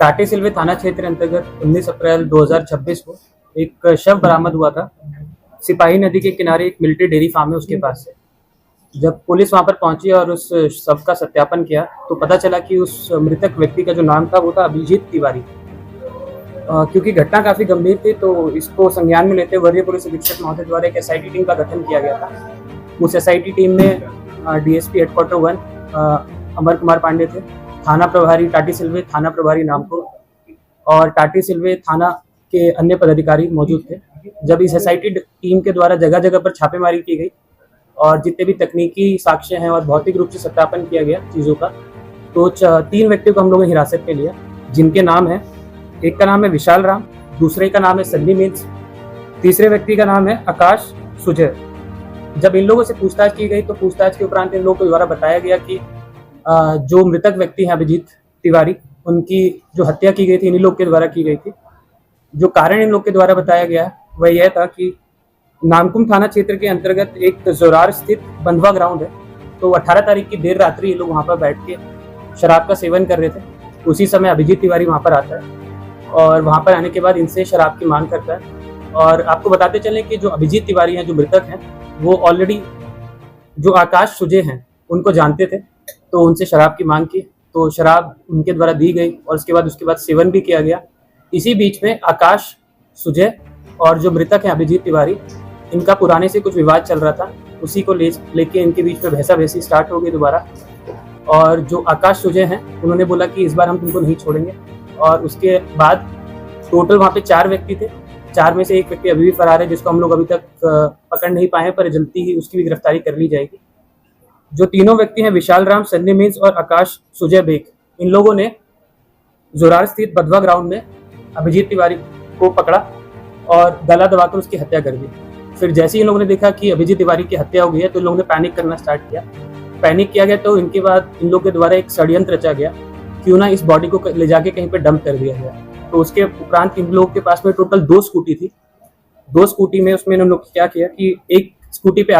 टाटी सिल्वे थाना क्षेत्र अंतर्गत 19 अप्रैल 2026 को एक शव बरामद हुआ था। सिपाही नदी के किनारे एक मिलिट्री डेयरी फार्म है उसके पास से। जब पुलिस वहां पर पहुंची और उस शव का सत्यापन किया तो पता चला कि उस मृतक व्यक्ति का जो नाम था वो था अभिजीत तिवारी। क्योंकि घटना काफी गंभीर थी तो इसको संज्ञान में लेते वरीय पुलिस अधीक्षक महोदय द्वारा एक एसआईटी टीम का गठन किया गया था। उस एसआईटी टीम में डीएसपी हेडक्वार्टर 1 अमर कुमार पांडे थे, थाना प्रभारी टाटी सिल्वे, थाना प्रभारी नामपुर और टाटी सिल्वे थाना के अन्य पदाधिकारी मौजूद थे। जब इस एसआईटी टीम के द्वारा जगह जगह पर छापेमारी की गई और जितने भी तकनीकी साक्ष्य हैं और भौतिक रूप से सत्यापन किया गया चीज़ों का, तो 3 व्यक्तियों को हम लोगों ने हिरासत में लिया, जिनके नाम है, एक का नाम है विशाल राम, दूसरे का नाम है सन्नी मीन्स, तीसरे व्यक्ति का नाम है आकाश सुजय। जब इन लोगों से पूछताछ की गई तो पूछताछ के उपरांत इन लोगों को द्वारा बताया गया कि जो मृतक व्यक्ति हैं अभिजीत तिवारी, उनकी जो हत्या की गई थी इन्हीं लोग के द्वारा की गई थी। जो कारण इन लोग के द्वारा बताया गया वह यह था कि नामकुम थाना क्षेत्र के अंतर्गत एक जोरार स्थित बंधवा ग्राउंड है, तो 18 तारीख की देर रात्रि ये लोग वहाँ पर बैठ के शराब का सेवन कर रहे थे। उसी समय अभिजीत तिवारी वहाँ पर आता है और वहाँ पर आने के बाद इनसे शराब की मांग करता है। और आपको बताते चलें कि जो अभिजीत तिवारी हैं, जो मृतक हैं, वो ऑलरेडी जो आकाश सुजय हैं उनको जानते थे, तो उनसे शराब की मांग की, तो शराब उनके द्वारा दी गई और उसके बाद सेवन भी किया गया। इसी बीच में आकाश सुजय और जो मृतक हैं अभिजीत तिवारी, इनका पुराने से कुछ विवाद चल रहा था, उसी को लेके इनके बीच में भैंसा भैंसी स्टार्ट हो गई दोबारा। और जो आकाश सुजय हैं उन्होंने बोला कि इस बार हम तुमको नहीं छोड़ेंगे, और उसके बाद टोटल वहाँ पे 4 व्यक्ति थे। 4 में से एक व्यक्ति अभी भी फरार है, जिसको हम लोग अभी तक पकड़ नहीं पाए, पर जल्दी ही उसकी भी गिरफ्तारी कर ली जाएगी। जो तीनों व्यक्ति हैं विशाल राम, सन्नी मीन्स और आकाश सुजय बेग, इन लोगों ने जोरार स्थित बंधवा ग्राउंड में अभिजीत तिवारी को पकड़ा और गला दबाकर उसकी हत्या कर दी। फिर जैसे ही इन लोगों ने देखा कि अभिजीत तिवारी की हत्या हो गई है तो इन लोगों ने पैनिक करना स्टार्ट किया। पैनिक किया गया तो इनके बाद इन लोगों के द्वारा एक षड्यंत्र रचा गया, क्यों ना इस बॉडी को ले जाके कहीं पे डंप कर दिया गया। तो उसके उपरांत इन लोगों के पास में टोटल 2 स्कूटी थी। 2 स्कूटी में उसमें इन्होंने क्या किया कि एक स्कूटी पे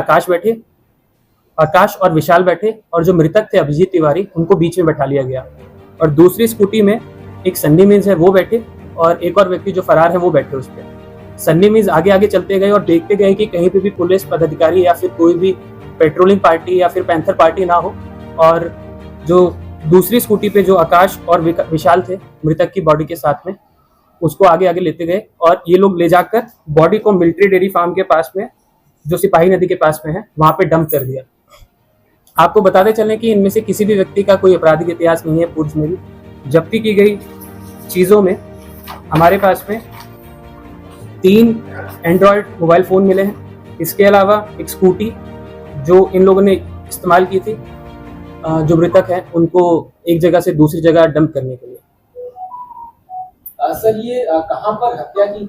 आकाश और विशाल बैठे, और जो मृतक थे अभिजीत तिवारी उनको बीच में बैठा लिया गया, और दूसरी स्कूटी में एक सन्नी मीन्स है वो बैठे और एक और व्यक्ति जो फरार है वो बैठे उस पर। सन्नी मीन्स आगे आगे चलते गए और देखते गए कि कहीं पे भी पुलिस पदाधिकारी या फिर कोई भी पेट्रोलिंग पार्टी या फिर पैंथर पार्टी ना हो, और जो दूसरी स्कूटी पे जो आकाश और विशाल थे मृतक की बॉडी के साथ में, उसको आगे आगे लेते गए और ये लोग ले जाकर बॉडी को मिलिट्री डेयरी फार्म के पास में, जो सिपाही नदी के पास में है, वहां पे डंप कर दिया। आपको बताते चलें कि इनमें से किसी भी व्यक्ति का कोई आपराधिक इतिहास नहीं है। पूर्व में भी जब्ती की गई चीज़ों में हमारे पास में 3 एंड्रॉयड मोबाइल फ़ोन मिले हैं। इसके अलावा एक स्कूटी जो इन लोगों ने इस्तेमाल की थी जो मृतक हैं उनको एक जगह से दूसरी जगह डंप करने के लिए। सर, ये कहाँ पर हत्या की